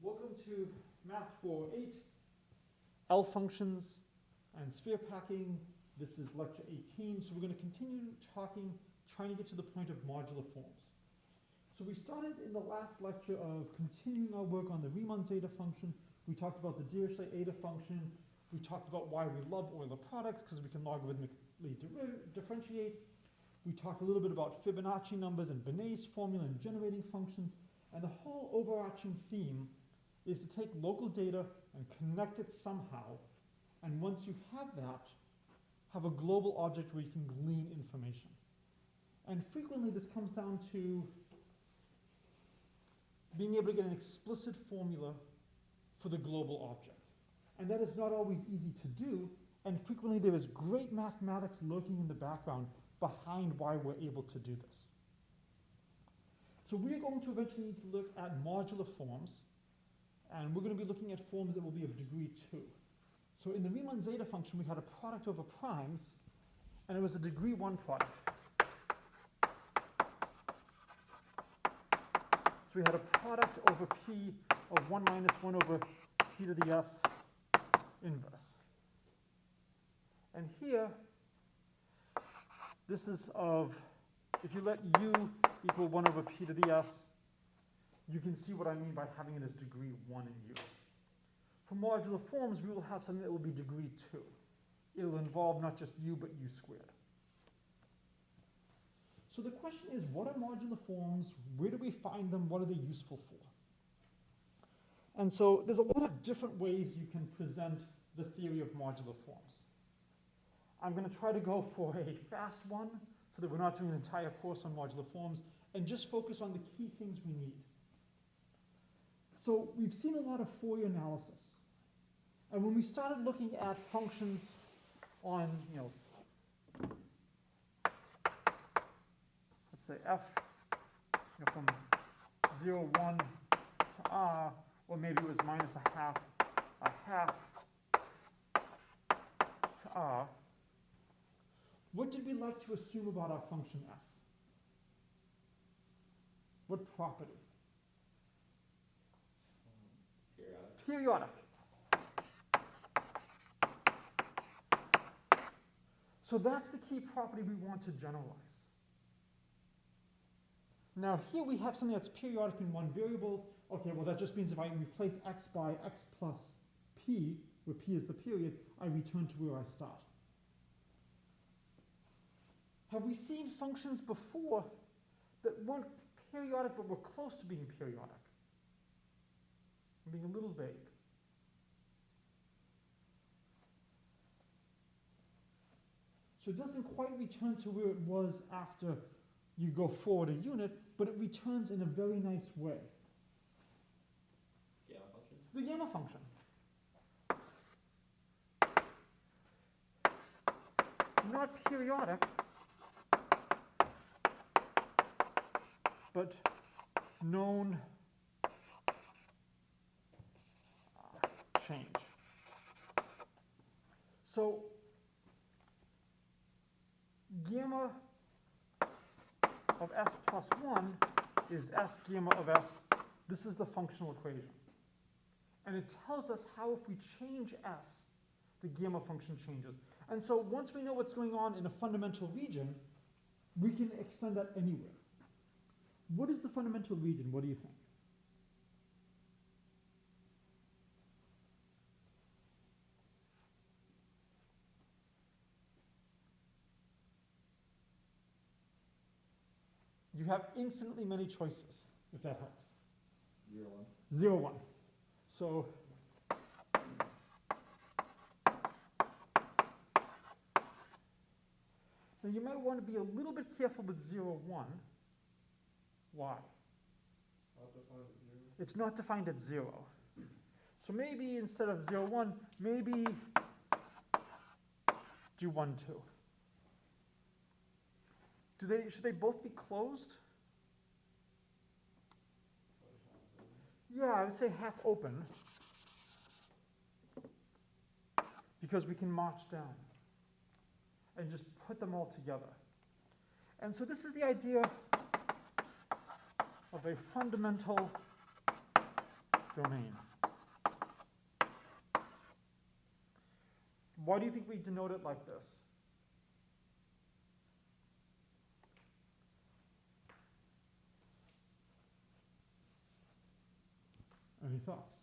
Welcome to Math 408, L functions and sphere packing. This is lecture 18, so we're going to continue trying to get to the point of modular forms. So we started in the last lecture of continuing our work on the Riemann zeta function. We talked about the Dirichlet eta function. We talked about why we love Euler products, because we can logarithmically differentiate. We talked a little bit about Fibonacci numbers and Benet's formula and generating functions. And the whole overarching theme is to take local data and connect it somehow. And once you have that, have a global object where you can glean information. And frequently this comes down to being able to get an explicit formula for the global object. And that is not always easy to do, and frequently there is great mathematics lurking in the background behind why we're able to do this. So we're going to eventually need to look at modular forms, and we're going to be looking at forms that will be of degree 2. So in the Riemann zeta function, we had a product over primes, and it was a degree 1 product. So we had a product over P of 1 minus 1 over P to the S inverse. And here, this is of, if you let U equal 1 over P to the S, you can see what I mean by having it as degree 1 in U. For modular forms, we will have something that will be degree 2. It will involve not just U, but U squared. So the question is, what are modular forms? Where do we find them? What are they useful for? And so there's a lot of different ways you can present the theory of modular forms. I'm going to try to go for a fast one so that we're not doing an entire course on modular forms and just focus on the key things we need. So we've seen a lot of Fourier analysis. And when we started looking at functions on, let's say f from 0, 1 to r, or maybe it was minus a half to r, what did we like to assume about our function f? What property? Periodic. So that's the key property we want to generalize. Now here we have something that's periodic in one variable. Okay, well that just means if I replace x by x plus p, where p is the period, I return to where I start. Have we seen functions before that weren't periodic but were close to being periodic? I'm being a little vague. So it doesn't quite return to where it was after you go forward a unit, but it returns in a very nice way. Gamma function? The gamma function. Not periodic, but known change. So gamma of s plus 1 is s gamma of s. This is the functional equation. And it tells us how if we change s, the gamma function changes. And so once we know what's going on in a fundamental region, we can extend that anywhere. What is the fundamental region? What do you think? You have infinitely many choices, if that helps. 0, 1. 0, 1. So now you might want to be a little bit careful with 0, 1. Why? It's not defined at 0. It's not defined at 0. So maybe instead of 0, 1, maybe do 1, 2. Should they both be closed? Yeah, I would say half open, because we can march down and just put them all together. And so this is the idea of a fundamental domain. Why do you think we denote it like this? Any thoughts?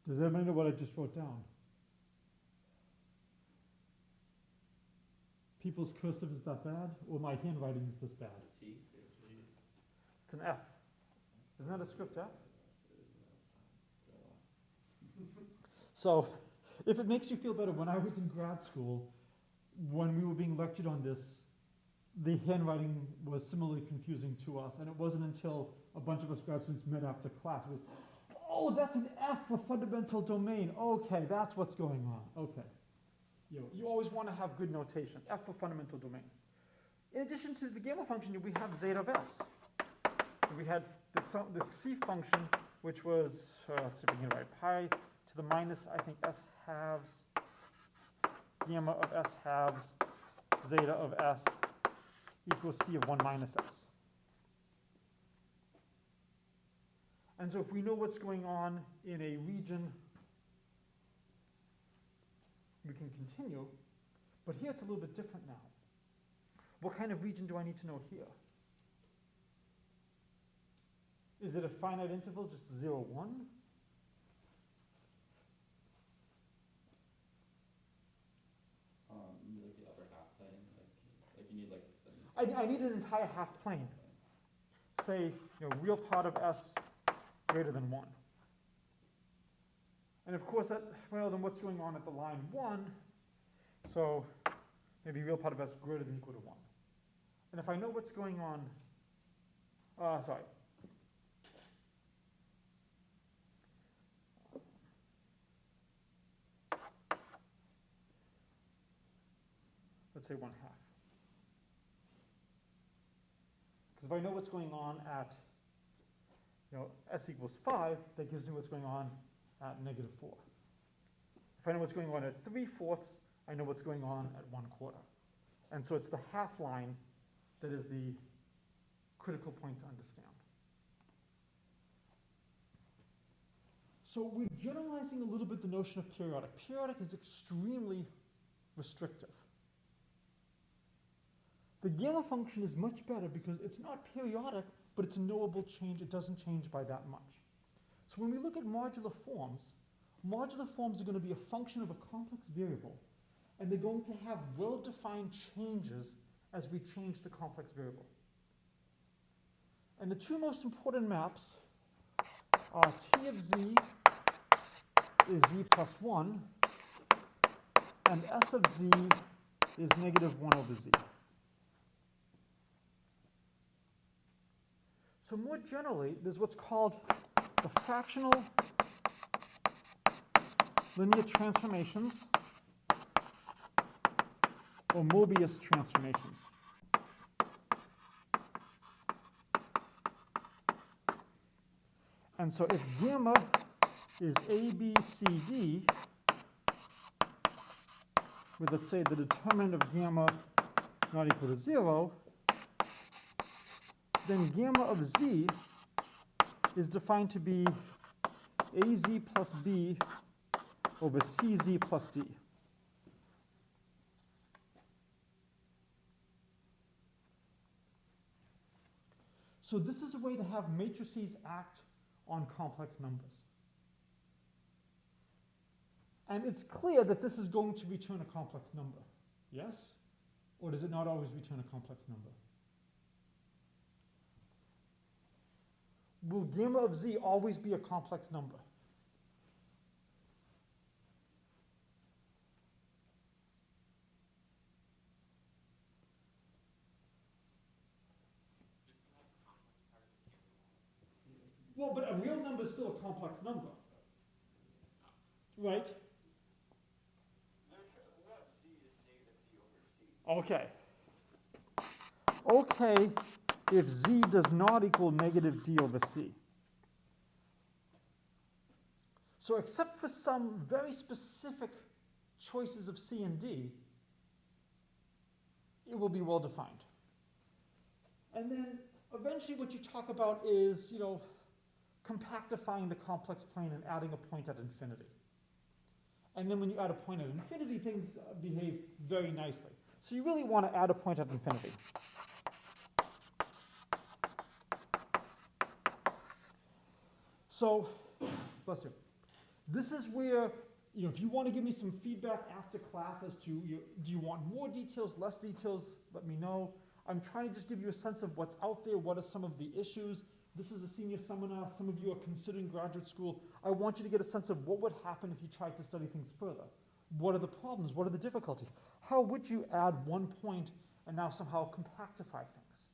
Does everybody know what I just wrote down? People's cursive is that bad, or my handwriting is this bad? It's an F. Isn't that a script F? So, if it makes you feel better, when I was in grad school, when we were being lectured on this, the handwriting was similarly confusing to us, and it wasn't until a bunch of us grad students met after class, it was, oh, that's an F for fundamental domain. Okay, that's what's going on. Okay. You always want to have good notation. F for fundamental domain. In addition to the gamma function, we have zeta of s. We had the C function, which was, let's see if we can write pi to the minus, I think, s halves, gamma of s halves, zeta of s equals C of 1 minus s. And so if we know what's going on in a region, we can continue. But here it's a little bit different now. What kind of region do I need to know here? Is it a finite interval, just 0, 1? You need like the upper half plane, like you need like. I need an entire half plane. Say, real part of s greater than 1. And of course well, then what's going on at the line 1? So maybe real part of s greater than or equal to 1. And if I know what's going on, let's say 1/2. Because if I know what's going on at s equals 5, that gives me what's going on at -4. If I know what's going on at 3/4, I know what's going on at 1/4. And so it's the half line that is the critical point to understand. So we're generalizing a little bit the notion of periodic. Periodic is extremely restrictive. The gamma function is much better because it's not periodic, but it's a knowable change. It doesn't change by that much. So when we look at modular forms are going to be a function of a complex variable, and they're going to have well-defined changes as we change the complex variable. And the two most important maps are T of z is z plus 1, and S of z is -1/z. So more generally, there's what's called the fractional linear transformations, or Mobius transformations. And so if gamma is A, B, C, D, with, let's say, the determinant of gamma not equal to 0, then gamma of z is defined to be AZ plus B over CZ plus D. So this is a way to have matrices act on complex numbers. And it's clear that this is going to return a complex number. Yes? Or does it not always return a complex number? Will gamma of z always be a complex number? Well, but a real number is still a complex number. Right? Okay. Okay, if z does not equal -d/c. So except for some very specific choices of c and d, it will be well defined. And then eventually what you talk about is, compactifying the complex plane and adding a point at infinity. And then when you add a point at infinity, things behave very nicely. So you really want to add a point at infinity. So, bless you. This is where, if you want to give me some feedback after class as to, do you want more details, less details, let me know. I'm trying to just give you a sense of what's out there, what are some of the issues. This is a senior seminar. Some of you are considering graduate school. I want you to get a sense of what would happen if you tried to study things further. What are the problems? What are the difficulties? How would you add one point and now somehow compactify things?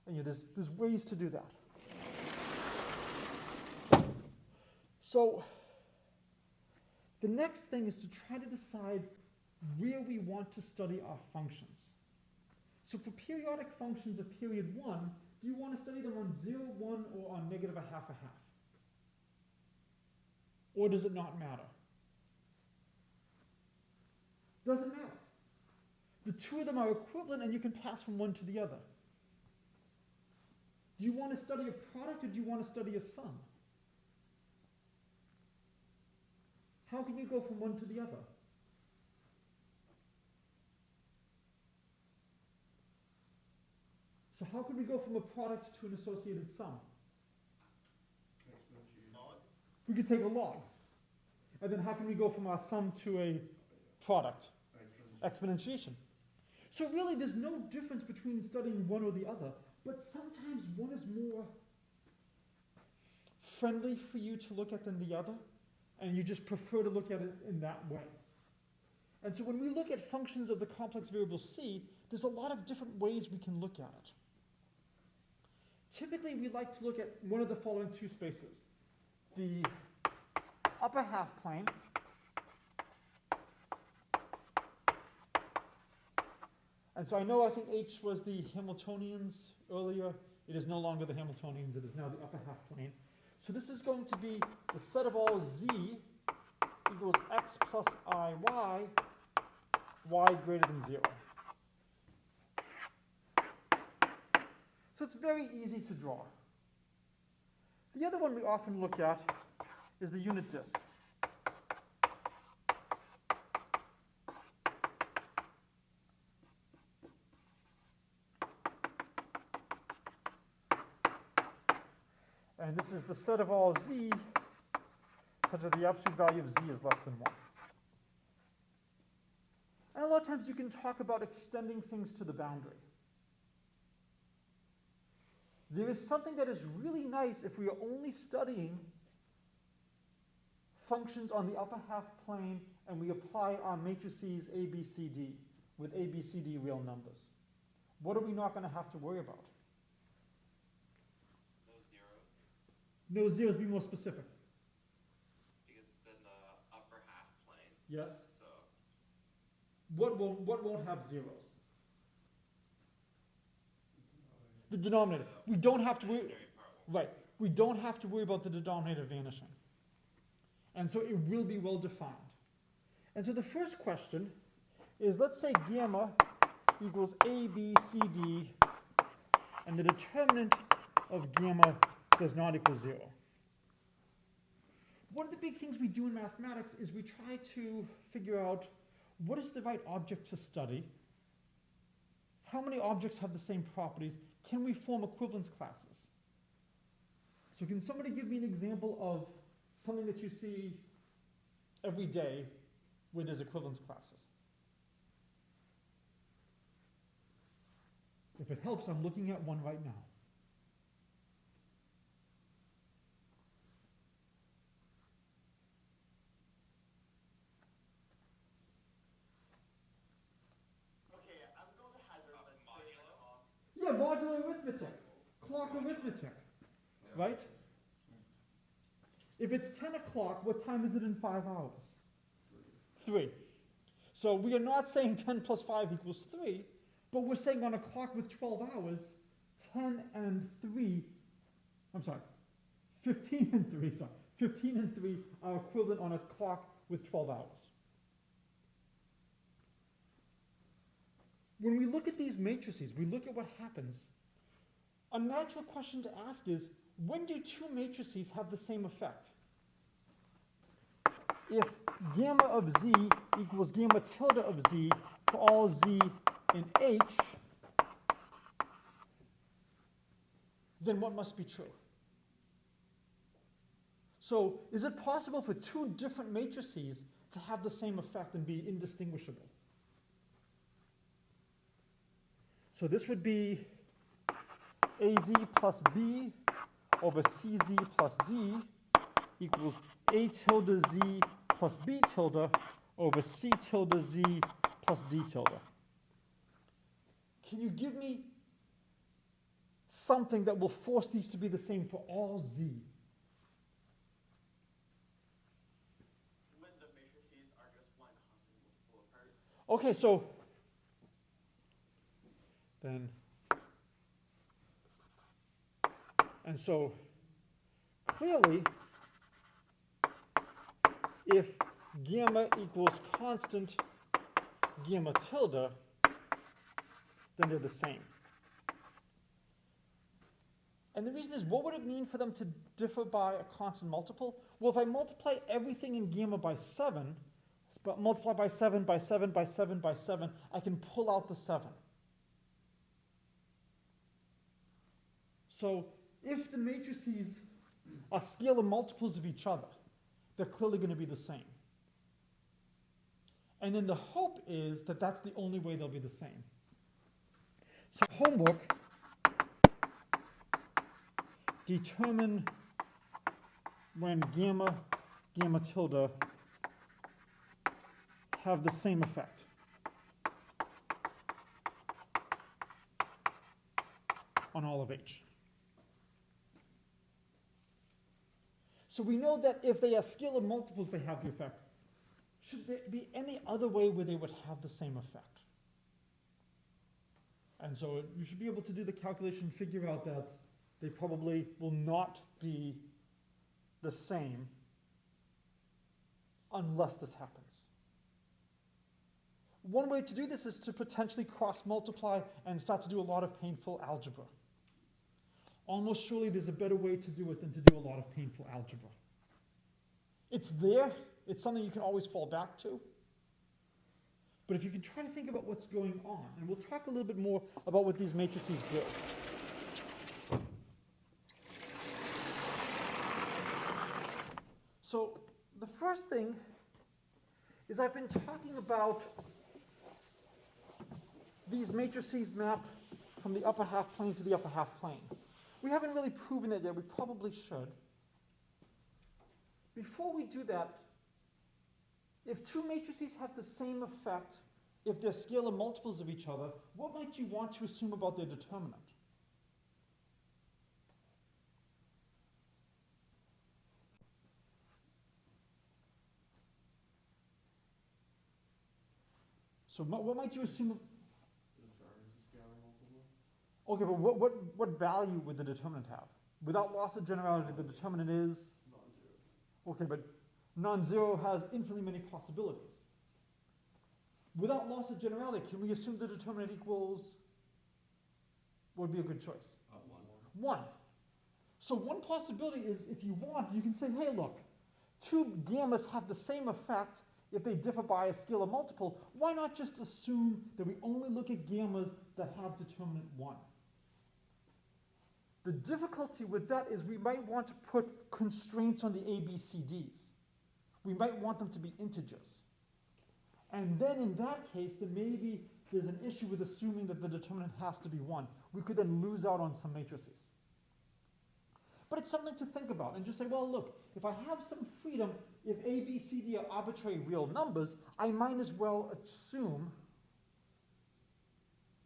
And there's ways to do that. So the next thing is to try to decide where we want to study our functions. So for periodic functions of period 1, do you want to study them on 0, 1, or on negative a half? Or does it not matter? Doesn't matter. The two of them are equivalent and you can pass from one to the other. Do you want to study a product or do you want to study a sum? How can you go from one to the other? So how can we go from a product to an associated sum? We could take a log. And then how can we go from our sum to a product? Exponentiation. So really there's no difference between studying one or the other, but sometimes one is more friendly for you to look at than the other, and you just prefer to look at it in that way. And so when we look at functions of the complex variable c, there's a lot of different ways we can look at it. Typically, we like to look at one of the following two spaces. The upper half plane and so I think H was the Hamiltonians earlier. It is no longer the Hamiltonians. It is now the upper half plane. So this is going to be the set of all z equals x plus iy, y greater than 0. So it's very easy to draw. The other one we often look at is the unit disk. And this is the set of all z such that the absolute value of z is less than 1. And a lot of times you can talk about extending things to the boundary. There is something that is really nice if we are only studying functions on the upper half plane and we apply our matrices A, B, C, D with A, B, C, D real numbers. What are we not going to have to worry about? No zeros. No zeros, be more specific. Because it's in the upper half plane. Yes. So What won't have zeros? The denominator. We don't have to worry. Right. We don't have to worry about the denominator vanishing. And so it will be well defined. And so the first question is, let's say gamma equals A, B, C, D, and the determinant of gamma does not equal 0. One of the big things we do in mathematics is we try to figure out what is the right object to study, how many objects have the same properties, can we form equivalence classes? So can somebody give me an example of something that you see every day where there's equivalence classes? If it helps, I'm looking at one right now. okay, I'm going to hazard like Yeah, modular arithmetic, clock arithmetic, right? If it's 10 o'clock, what time is it in 5 hours? 3. So we are not saying 10 plus 5 equals 3, but we're saying on a clock with 12 hours, 10 and 3, I'm sorry, 15 and 3, sorry, 15 and 3 are equivalent on a clock with 12 hours. When we look at these matrices, we look at what happens a natural question to ask is, when do two matrices have the same effect? If gamma of z equals gamma tilde of z for all z in H, then what must be true? So is it possible for two different matrices to have the same effect and be indistinguishable? So this would be AZ plus B over CZ plus D equals A tilde Z plus B tilde over C tilde Z plus D tilde. Can you give me something that will force these to be the same for all Z? When the matrices are just one constant multiple apart. Okay, so then, and so clearly, if gamma equals constant gamma tilde, then they're the same. And the reason is, what would it mean for them to differ by a constant multiple? Well, if I multiply everything in gamma by 7, but multiply by 7, by 7, by 7, by 7, I can pull out the 7. So if the matrices are scalar multiples of each other, they're clearly going to be the same. And then the hope is that that's the only way they'll be the same. So homework, determine when gamma, gamma tilde have the same effect. On all of H. So we know that if they are scalar multiples, they have the effect. Should there be any other way where they would have the same effect? And so you should be able to do the calculation and figure out that they probably will not be the same unless this happens. One way to do this is to potentially cross-multiply and start to do a lot of painful algebra. Almost surely there's a better way to do it than to do a lot of painful algebra. It's there. It's something you can always fall back to. But if you can try to think about what's going on, and we'll talk a little bit more about what these matrices do. So the first thing is I've been talking about these matrices map from the upper half plane to the upper half plane. We haven't really proven that yet. We probably should. Before we do that, if two matrices have the same effect, if they're scalar multiples of each other, what might you want to assume about their determinant? So what might you assume? Okay, but what value would the determinant have? Without loss of generality, the determinant is? Non-zero. Okay, but non-zero has infinitely many possibilities. Without loss of generality, can we assume the determinant equals, what would be a good choice? 1. 1. So one possibility is, if you want, you can say, hey, look, two gammas have the same effect if they differ by a scalar multiple. Why not just assume that we only look at gammas that have determinant 1? The difficulty with that is we might want to put constraints on the ABCDs. We might want them to be integers. And then in that case, then maybe there's an issue with assuming that the determinant has to be 1. We could then lose out on some matrices. But it's something to think about and just say, well, look, if I have some freedom, if A, B, C, D are arbitrary real numbers, I might as well assume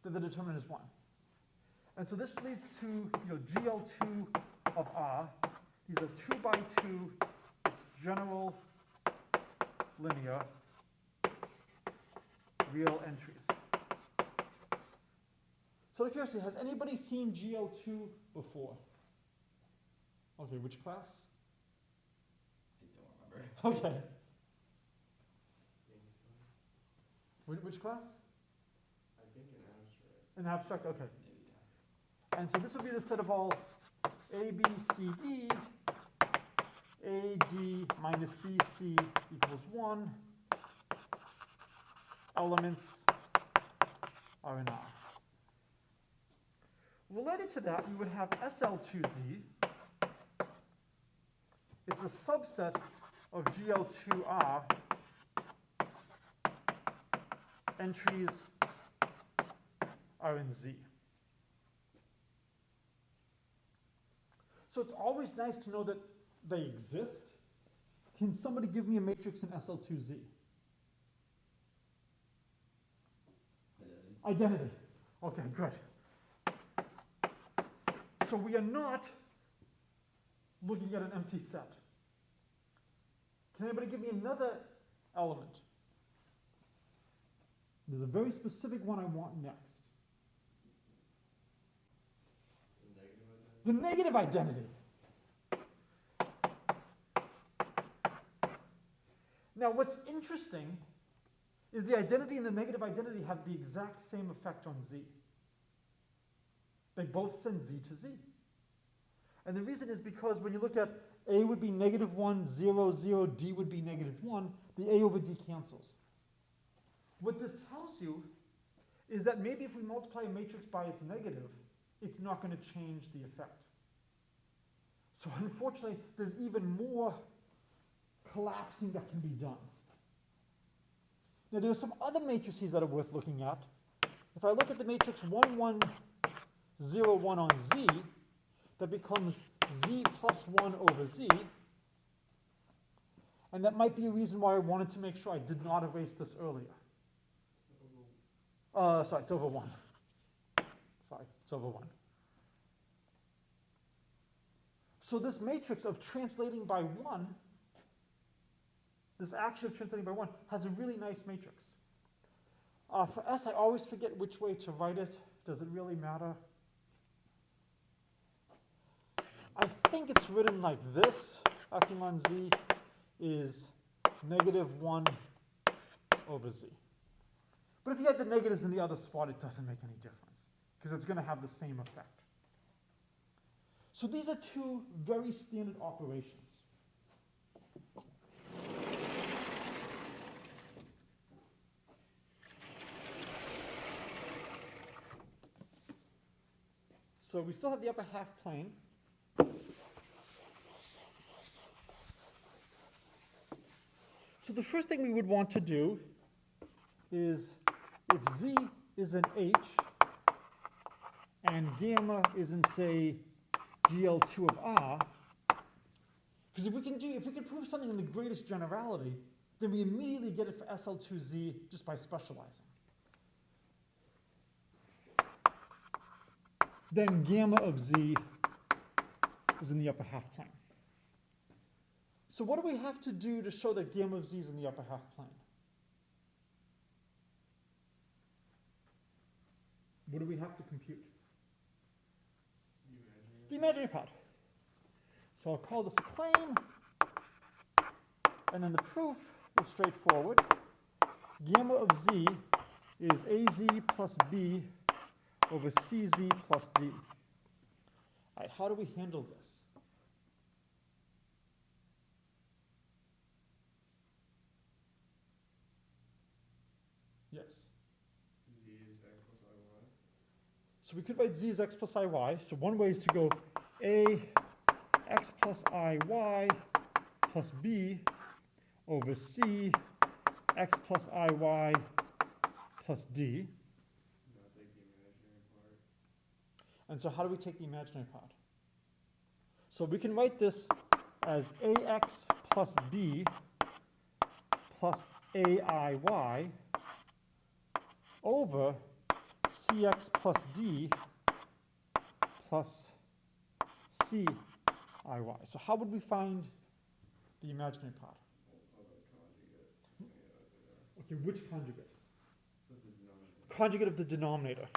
that the determinant is 1. And so this leads to GL2 of R. These are 2 by 2. It's general linear real entries. So out of curiosity, has anybody seen GL2 before? Okay, which class? I don't remember. Okay. Which class? I think in abstract. In abstract, okay. Maybe, yeah. And so this would be the set of all A, B, C, D, A, D minus B, C equals 1 elements are in R. Related to that, you would have SL2Z. It's a subset of GL2R entries are in Z. So it's always nice to know that they exist. Can somebody give me a matrix in SL2Z? Identity. Okay, good. So we are not looking at an empty set. Can anybody give me another element? There's a very specific one I want next. The negative identity. Now what's interesting is the identity and the negative identity have the exact same effect on Z. They both send Z to Z. And the reason is because when you look at A would be -1, 0, 0, D would be -1, the A over D cancels. What this tells you is that maybe if we multiply a matrix by its negative, it's not going to change the effect. So unfortunately, there's even more collapsing that can be done. Now there are some other matrices that are worth looking at. If I look at the matrix 1, 1, 0, 1 on Z, that becomes Z plus 1 over Z. And that might be a reason why I wanted to make sure I did not erase this earlier. Sorry, it's over 1. Sorry, it's over 1. So this matrix of translating by 1, this action of translating by 1, has a really nice matrix. For S, I always forget which way to write it. Does it really matter? I think it's written like this. Acting on Z is -1 over Z. But if you had the negatives in the other spot, it doesn't make any difference, because it's going to have the same effect. So these are two very standard operations. So we still have the upper half plane. So the first thing we would want to do is, if Z is in H and gamma is in, say, GL2 of R, because if we can prove something in the greatest generality, then we immediately get it for SL2Z just by specializing. Then gamma of Z is in the upper half plane. So what do we have to do to show that gamma of Z is in the upper half plane? What do we have to compute? The imaginary part. So I'll call this a claim, and then the proof is straightforward. Gamma of Z is AZ plus B over CZ plus D. All right, how do we handle this? Yes. Z is x plus iy. So we could write Z as x plus iy. So one way is to go A x plus iy plus B over C x plus iy plus D. Now take the imaginary part. And so how do we take the imaginary part? So we can write this as AX plus B plus AIY over CX plus D plus CIY. So how would we find the imaginary part? Okay, which conjugate? Conjugate of the denominator.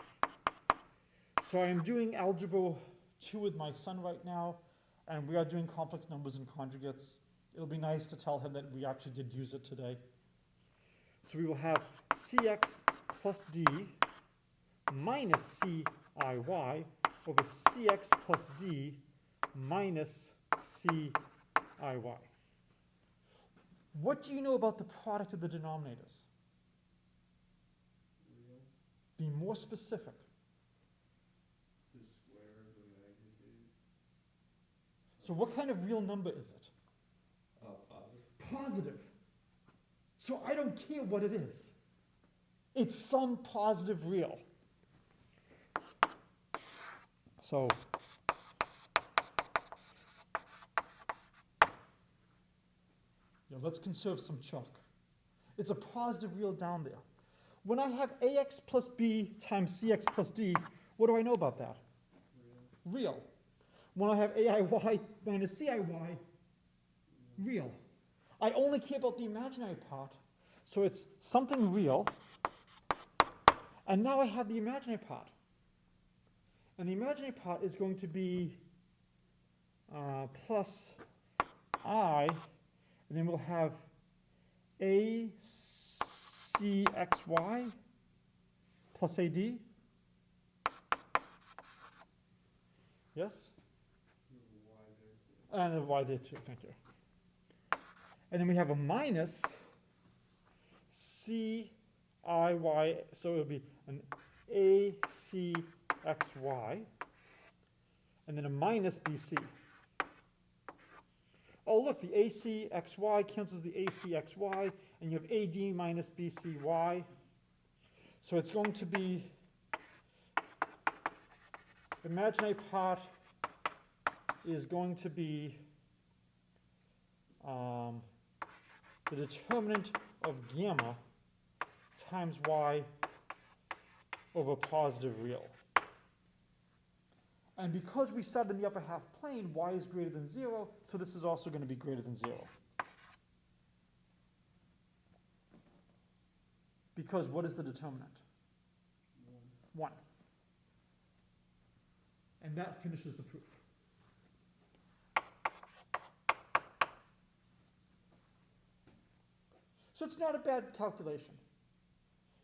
So I am doing algebra 2 with my son right now, and we are doing complex numbers and conjugates. It'll be nice to tell him that we actually did use it today. So we will have CX plus D minus CIY over cx plus d minus ciy. What do you know about the product of the denominators? Real. Be more specific. The square of the magnitude. So what kind of real number is it? Positive. Positive. So I don't care what it is. It's some positive real. So let's conserve some chalk. It's a positive real down there. When I have ax plus b times cx plus d, what do I know about that? Real. Real. When I have aiy minus ciy, real. I only care about the imaginary part, so it's something real. And now I have the imaginary part. And the imaginary part is going to be plus I, and then we'll have ACXY plus AD. Yes? And a y there too, thank you. And then we have a minus CIY, so it'll be an ACXY, and then a minus BC. Oh, look, the ACXY cancels the ACXY, and you have AD minus BCY. So it's going to be, the imaginary part is going to be the determinant of gamma times y over positive real. And because we started in the upper half plane, y is greater than 0, so this is also going to be greater than 0. Because what is the determinant? 1. And that finishes the proof. So it's not a bad calculation.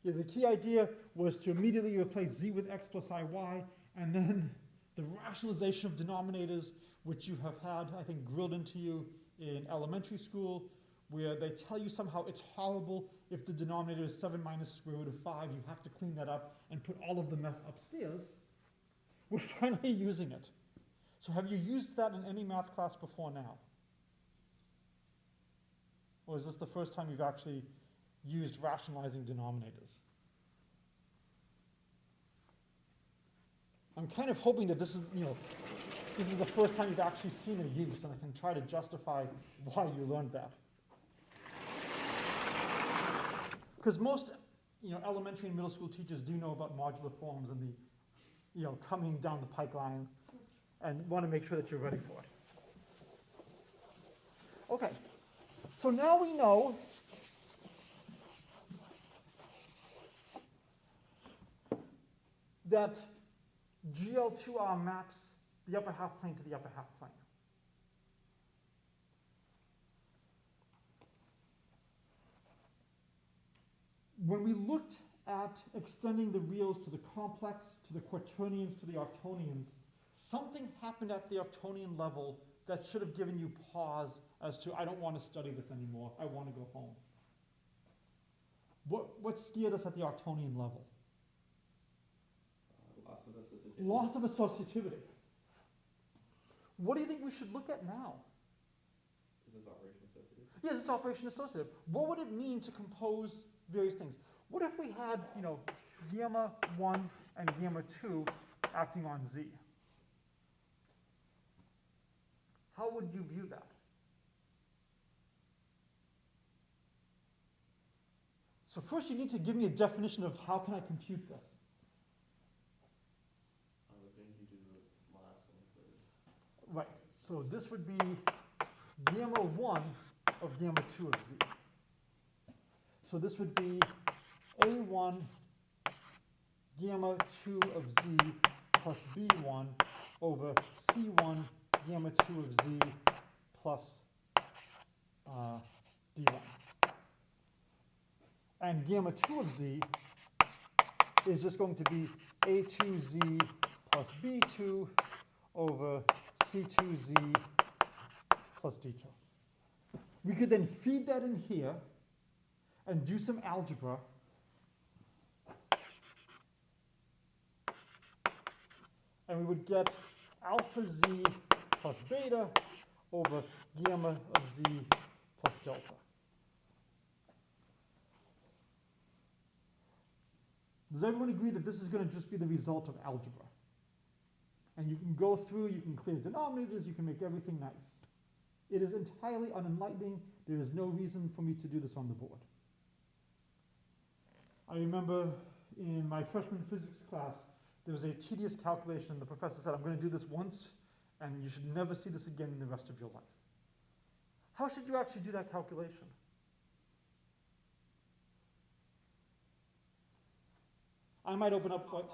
Yeah, the key idea was to immediately replace z with x plus iy, and then the rationalization of denominators, which you have had, I think, drilled into you in elementary school, where they tell you somehow it's horrible if the denominator is 7 minus square root of 5. You have to clean that up and put all of the mess upstairs. We're finally using it. So have you used that in any math class before now? Or is this the first time you've actually used rationalizing denominators? I'm kind of hoping that this is, this is the first time you've actually seen a use, and I can try to justify why you learned that. Because most, elementary and middle school teachers do know about modular forms and the, coming down the pipeline, and want to make sure that you're ready for it. Okay, so now we know that GL2R maps the upper half plane to the upper half plane. When we looked at extending the reals to the complex, to the quaternions, to the octonions, something happened at the octonion level that should have given you pause as to, I don't want to study this anymore, I want to go home. What scared us at the octonion level? Loss of associativity. What do you think we should look at now? Is this operation associative? Yes, it's operation associative. What would it mean to compose various things? What if we had, gamma 1 and gamma 2 acting on z? How would you view that? So first you need to give me a definition of how can I compute this. I would think you do the last one first. Right, so this would be gamma 1 of gamma 2 of z. So this would be A1 gamma 2 of z plus B1 over C1 gamma 2 of z plus D1. And gamma 2 of z is just going to be A2z plus B2 over C2Z plus D2. We could then feed that in here and do some algebra. And we would get alpha Z plus beta over gamma of Z plus delta. Does everyone agree that this is going to just be the result of algebra? And you can go through, you can clear denominators, you can make everything nice. It is entirely unenlightening. There is no reason for me to do this on the board. I remember in my freshman physics class, there was a tedious calculation, and the professor said, I'm going to do this once, and you should never see this again in the rest of your life. How should you actually do that calculation? I might open up, like,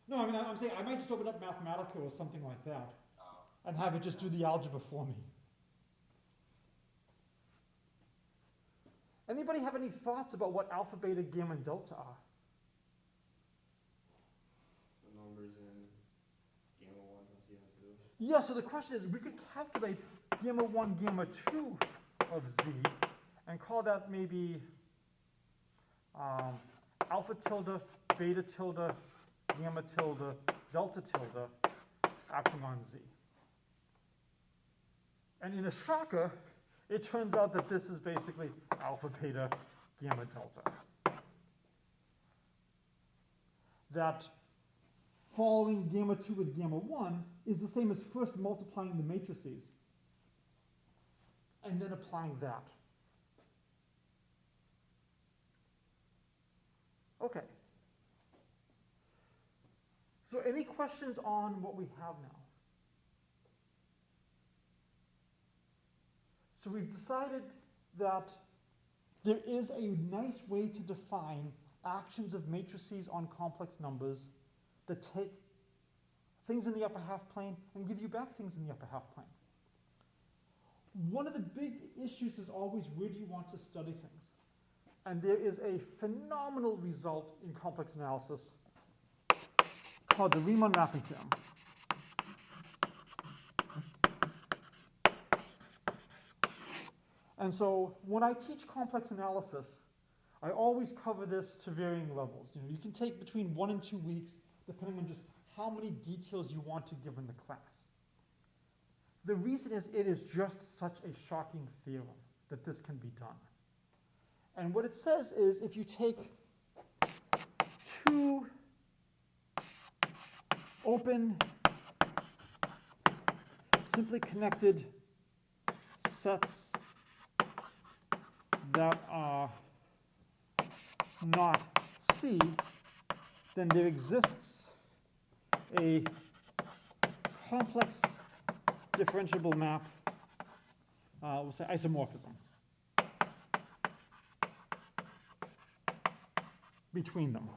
no, I mean, I'm saying I might just open up Mathematica or something like that and have it just do the algebra for me. Anybody have any thoughts about what alpha, beta, gamma, and delta are? The numbers in gamma 1 plus gamma 2. Yeah, so the question is, we could calculate gamma 1, gamma 2 of Z and call that maybe alpha tilde, beta tilde, gamma tilde, delta tilde acting on Z. And in a shocker, it turns out that this is basically alpha, beta, gamma, delta. That following gamma 2 with gamma 1 is the same as first multiplying the matrices and then applying that. Okay. So any questions on what we have now? So we've decided that there is a nice way to define actions of matrices on complex numbers that take things in the upper half plane and give you back things in the upper half plane. One of the big issues is always, where do you want to study things? And there is a phenomenal result in complex analysis called the Riemann Map Exam. And so when I teach complex analysis, I always cover this to varying levels. You can take between 1 and 2 weeks, depending on just how many details you want to give in the class. The reason is it is just such a shocking theorem that this can be done. And what it says is, if you take two open, simply connected sets that are not C, then there exists a complex differentiable map, we'll say isomorphism, between them.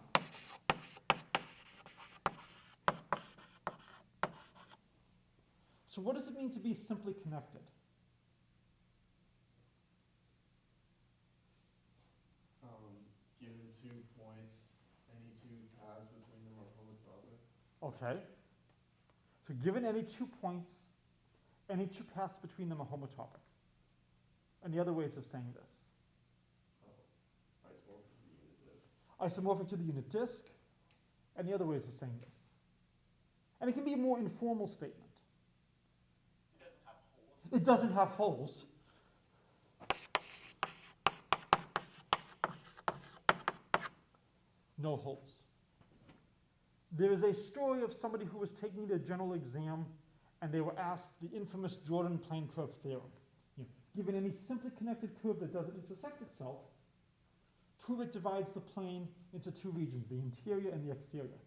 So what does it mean to be simply connected? Given 2 points, any 2 paths between them are homotopy. Okay. So given any 2 points, any 2 paths between them are homotopic. Any other ways of saying this? Isomorphic to the unit disk. Any other ways of saying this? And it can be a more informal statement. It doesn't have holes. No holes. There is a story of somebody who was taking their general exam and they were asked the infamous Jordan Plaincurve theorem. Given any simply connected curve that doesn't intersect itself, prove it divides the plane into 2 regions, the interior and the exterior.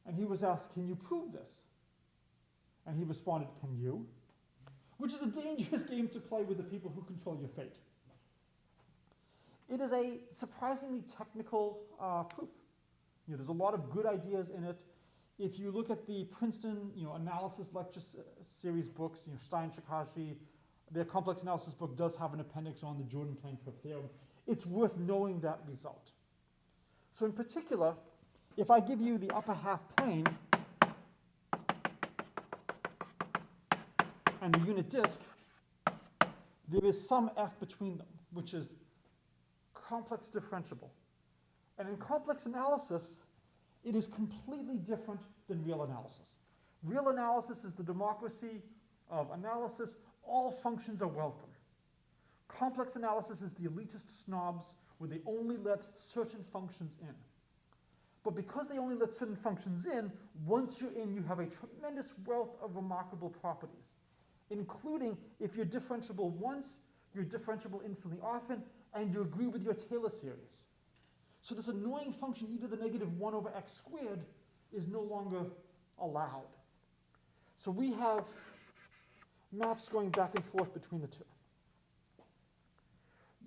And he was asked, can you prove this? And he responded, can you? Which is a dangerous game to play with the people who control your fate. It is a surprisingly technical proof. There's a lot of good ideas in it. If you look at the Princeton analysis lecture series books, Stein, Shikashi, their complex analysis book does have an appendix on the Jordan Plaincurve theorem. It's worth knowing that result. So in particular, if I give you the upper half plane and the unit disk, there is some f between them, which is complex differentiable. And in complex analysis, it is completely different than real analysis. Real analysis is the democracy of analysis. All functions are welcome. Complex analysis is the elitist snobs where they only let certain functions in. But because they only let certain functions in, once you're in, you have a tremendous wealth of remarkable properties, including if you're differentiable once, you're differentiable infinitely often, and you agree with your Taylor series. So this annoying function, e to the negative 1 over x squared, is no longer allowed. So we have maps going back and forth between the two.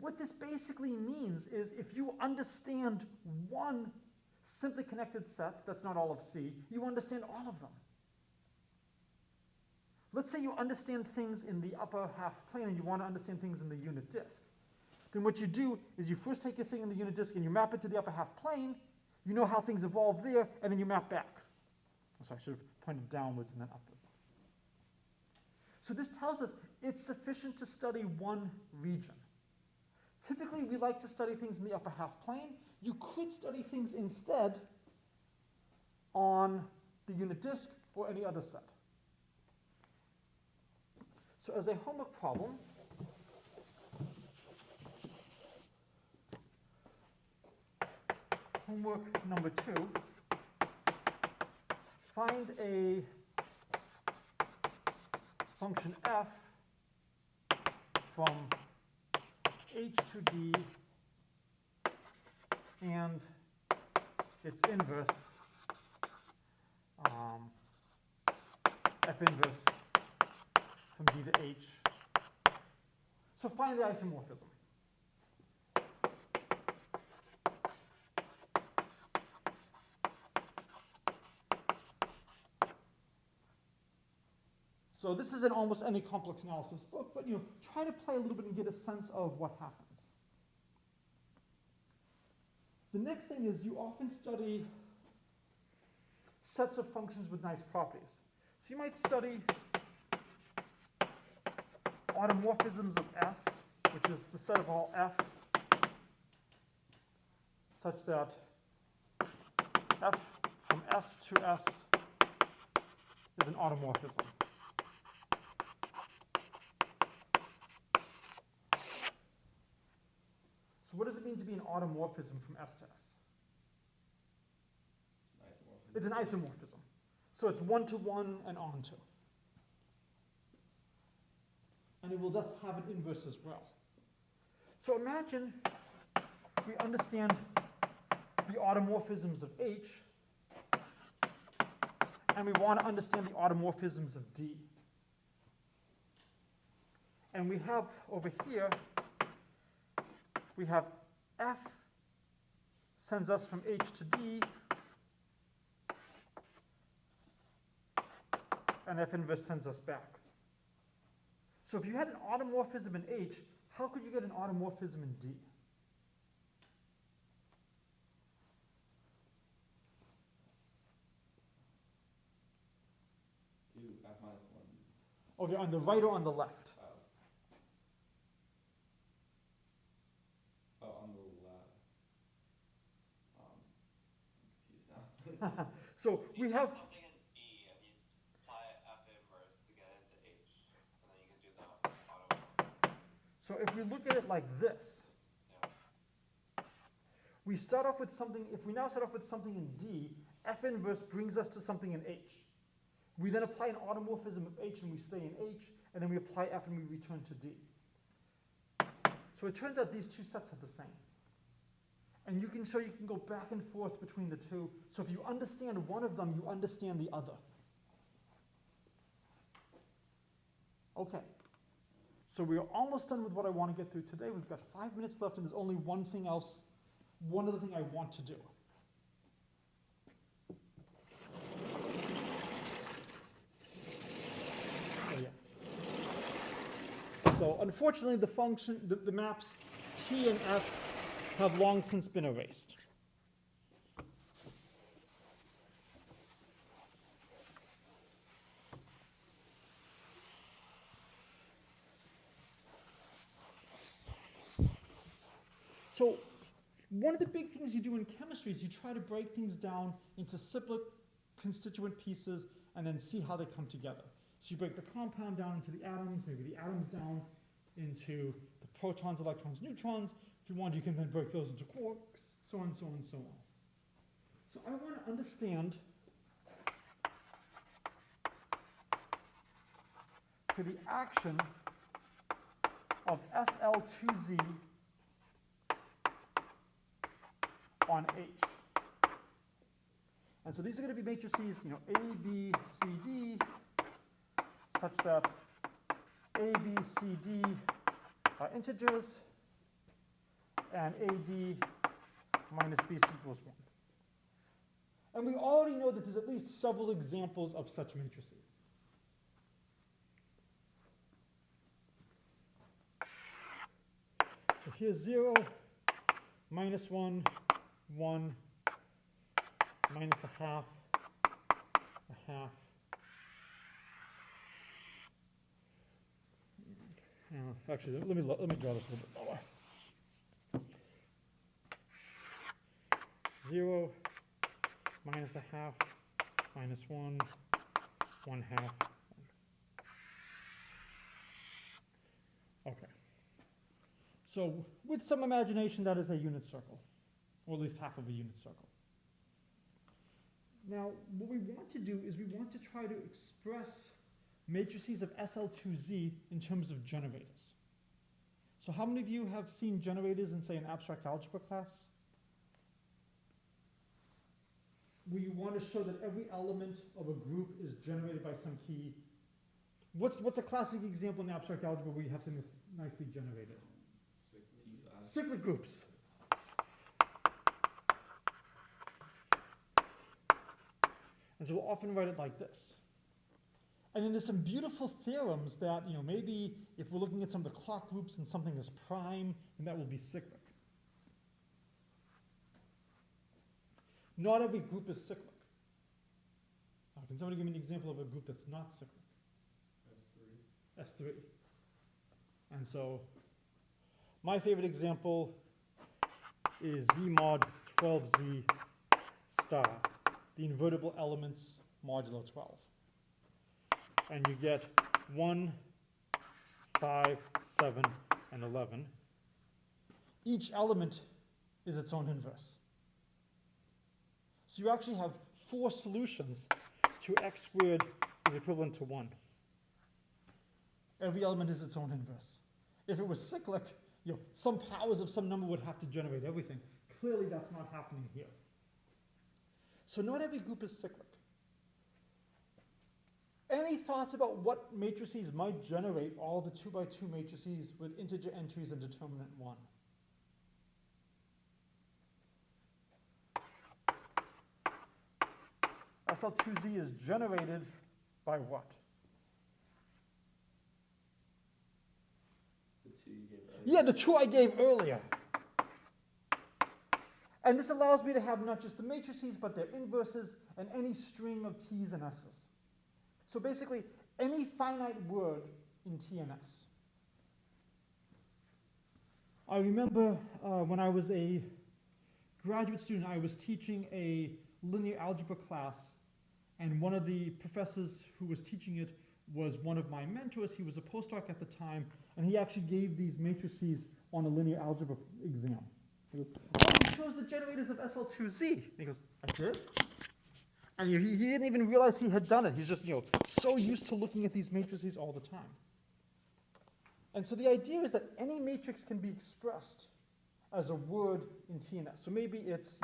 What this basically means is if you understand one simply connected set, that's not all of C, you understand all of them. Let's say you understand things in the upper half plane and you want to understand things in the unit disk. Then what you do is you first take your thing in the unit disk and you map it to the upper half plane, you know how things evolve there, and then you map back. So I should have pointed downwards and then upward. So this tells us it's sufficient to study one region. Typically, we like to study things in the upper half plane. You could study things instead on the unit disk or any other set. So as a homework problem, homework number 2, find a function f from h to d and its inverse, f inverse from d to h. So find the isomorphism. So this is in almost any complex analysis book, but try to play a little bit and get a sense of what happens. The next thing is you often study sets of functions with nice properties. So you might study automorphisms of S, which is the set of all f, such that f from S to S is an automorphism. So what does it mean to be an automorphism from S to S? It's an isomorphism. So it's one-to-one and onto. And it will thus have an inverse as well. So imagine we understand the automorphisms of H, and we want to understand the automorphisms of D. And we have over here, we have F sends us from H to D, and F inverse sends us back. So if you had an automorphism in H, how could you get an automorphism in D? Do f minus 1. Okay, on the right or on the left? Oh, on the left. I'm confused now. So we have, something in E and you apply F inverse to get into H, and then you can do the automorphism. so if we look at it like this, Yeah. we start off with something, if we now start off with something in D, F inverse brings us to something in H. We then apply an automorphism of H and we stay in H, and then we apply F and we return to D. So it turns out these two sets are the same. And you can show you can go back and forth between the two. So if you understand one of them, you understand the other. Okay. So we are almost done with what I want to get through today. We've got 5 minutes left, and there's only one thing else, one other thing I want to do. Oh, yeah. So unfortunately, the maps T and S have long since been erased. So one of the big things you do in chemistry is you try to break things down into simple constituent pieces and then see how they come together. So you break the compound down into the atoms, maybe the atoms down into the protons, electrons, neutrons. If you want, you can then break those into quarks, so on, so on, so on. So I want to understand for the action of SL2Z on H. And so these are going to be matrices, A, B, C, D, such that A, B, C, D are integers, and AD minus BC equals 1. And we already know that there's at least several examples of such matrices. So here's 0, minus 1, 1, minus a half, actually, let me draw this a little bit lower. 0, minus a half, minus 1, 1 half. Okay. So with some imagination, that is a unit circle, or at least half of a unit circle. Now, what we want to do is we want to try to express matrices of SL2Z in terms of generators. So how many of you have seen generators in, say, an abstract algebra class? Where you want to show that every element of a group is generated by some key. What's a classic example in abstract algebra where you have something that's nicely generated? Cyclic groups. And so we'll often write it like this. And then there's some beautiful theorems that, maybe if we're looking at some of the clock groups and something is prime, then that will be cyclic. Not every group is cyclic. Can somebody give me an example of a group that's not cyclic? S3. And so my favorite example is Z mod 12Z star, the invertible elements modulo 12. And you get 1, 5, 7, and 11. Each element is its own inverse. So you actually have 4 solutions to x squared is equivalent to 1. Every element is its own inverse. If it was cyclic, some powers of some number would have to generate everything. Clearly that's not happening here. So not every group is cyclic. Any thoughts about what matrices might generate all the 2 by 2 matrices with integer entries and determinant 1? SL2Z is generated by what? The 2 you gave earlier. Yeah, the 2 I gave earlier. And this allows me to have not just the matrices, but their inverses and any string of T's and S's. So basically, any finite word in T and S. I remember when I was a graduate student, I was teaching a linear algebra class, and one of the professors who was teaching it was one of my mentors. He was a postdoc at the time, and he actually gave these matrices on a linear algebra exam. He goes, "Oh, you chose the generators of SL2Z." And he goes, "I did?" And he didn't even realize he had done it. He's just so used to looking at these matrices all the time. And so the idea is that any matrix can be expressed as a word in T and S. So maybe it's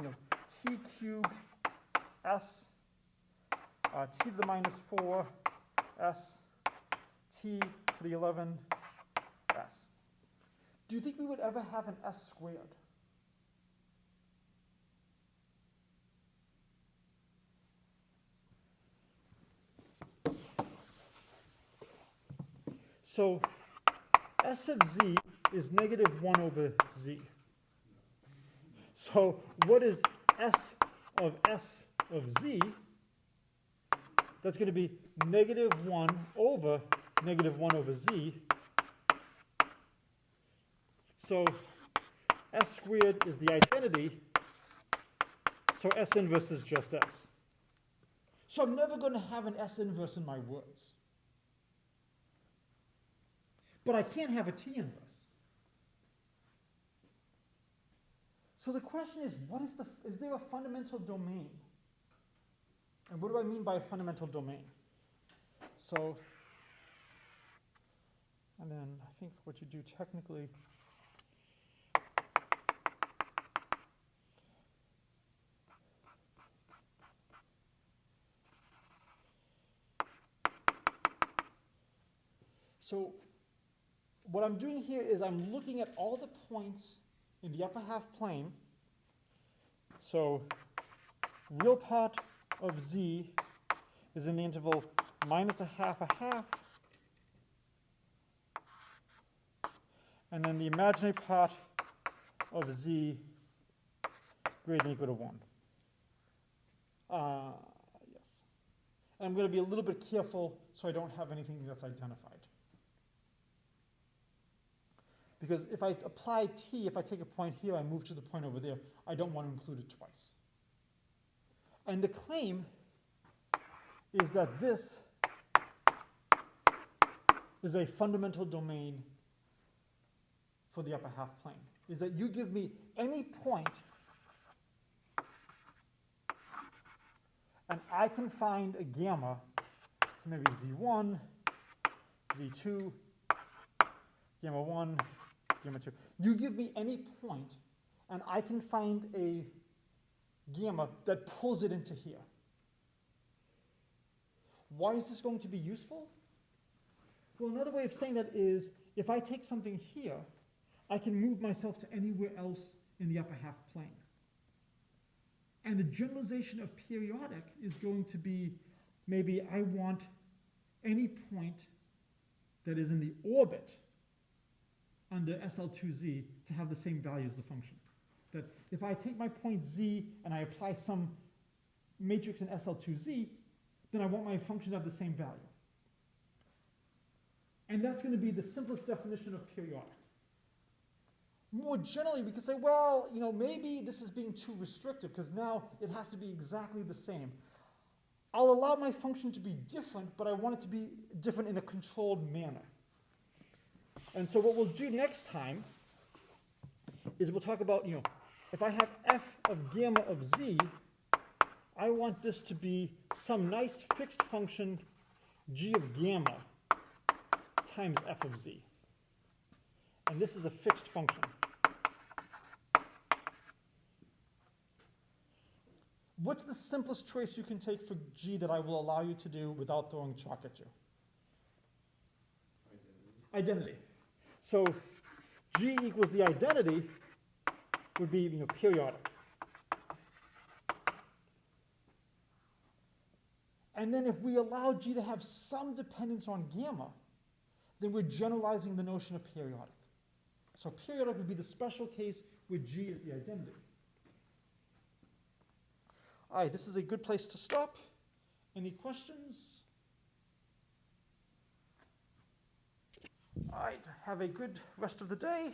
T cubed S T to the minus 4 S T to the 11 S. Do you think we would ever have an S squared? So S of Z is negative 1 over Z. So what is S of Z? That's going to be negative 1 over negative 1 over Z. So S squared is the identity, so S inverse is just S. So I'm never going to have an S inverse in my words. But I can't have a T inverse. So the question is, is there a fundamental domain? And what do I mean by a fundamental domain? So, and then I think what you do technically, so what I'm doing here is I'm looking at all the points in the upper half plane. So real part of Z is in the interval minus a half, and then the imaginary part of Z greater than or equal to 1. Yes. And I'm going to be a little bit careful so I don't have anything that's identified. Because if I apply T, if I take a point here, I move to the point over there, I don't want to include it twice. And the claim is that this is a fundamental domain for the upper half plane, is that you give me any point and I can find a gamma, so maybe Z1, Z2, gamma 1, gamma 2. You give me any point and I can find a gamma that pulls it into here. Why is this going to be useful? Well, another way of saying that is if I take something here, I can move myself to anywhere else in the upper half plane. And the generalization of periodic is going to be, maybe I want any point that is in the orbit under SL2Z to have the same value as the function. That if I take my point Z and I apply some matrix in SL2Z, then I want my function to have the same value. And that's going to be the simplest definition of periodic. More generally, we could say, well, maybe this is being too restrictive because now it has to be exactly the same. I'll allow my function to be different, but I want it to be different in a controlled manner. And so what we'll do next time is we'll talk about, if I have f of gamma of z, I want this to be some nice fixed function g of gamma times f of z. And this is a fixed function. What's the simplest choice you can take for g that I will allow you to do without throwing chalk at you? Identity. So g equals the identity would be periodic. And then if we allow g to have some dependence on gamma, then we're generalizing the notion of periodic. So periodic would be the special case where g is the identity. All right, this is a good place to stop. Any questions? All right, have a good rest of the day.